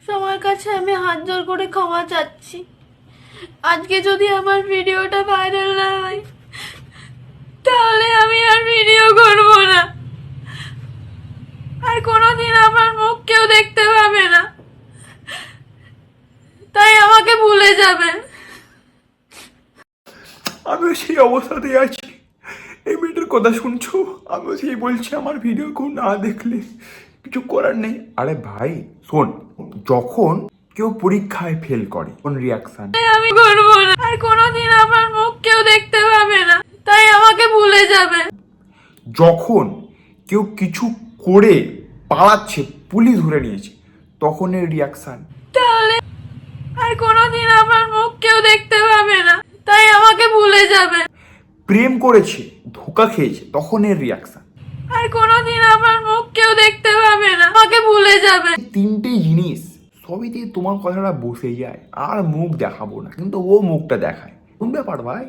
সবার কাছে আমি হাত জোর করে ক্ষমা চাচ্ছি। আজকে যদি আমার ভিডিওটা ভাইরাল না হয় তাহলে আমি আর ভিডিও করব না, আর কোনোদিন আমার মুখ কেউ দেখতে পাবে না। তাই আমাকে ভুলে যাবেন। আমি সেই অবস্থাতেই আছি। এই মেয়েটার কথা শুনছো, আমি সেই বলছি আমার ভিডিও কেউ না দেখলে কিছু করার নেই। আরে ভাই শোন, যখন কেউ পরীক্ষায় ফেল করে কোন রিয়াকশন, আমি করব না, আর কোনোদিন আমার মুখ কেউ দেখতে পাবে না। তাই আমাকে ভুলে যাবেন। যখন কেউ কিছু করে পালাচ্ছে, পুলিশ ধরে নিয়েছে, তখন এর রিয়াকশন, তাহলে আর কোনোদিন আমার মুখ কেউ দেখতে পাবে না। তাই আমাকে ভুলে যাবেন। প্রেম করেছে, ধোকা খেয়েছে, তখন এর রিয়াকশন। আর কোনোদিন আমার মুখ কেউ দেখতে পাবে না, আমাকে ভুলে যাবেন। তিনটে জিনিস সবই দিয়ে তোমার কথাটা বসে যায়। আর মুখ দেখাবো না, কিন্তু ও মুখটা দেখায়। কোন ব্যাপার ভাই?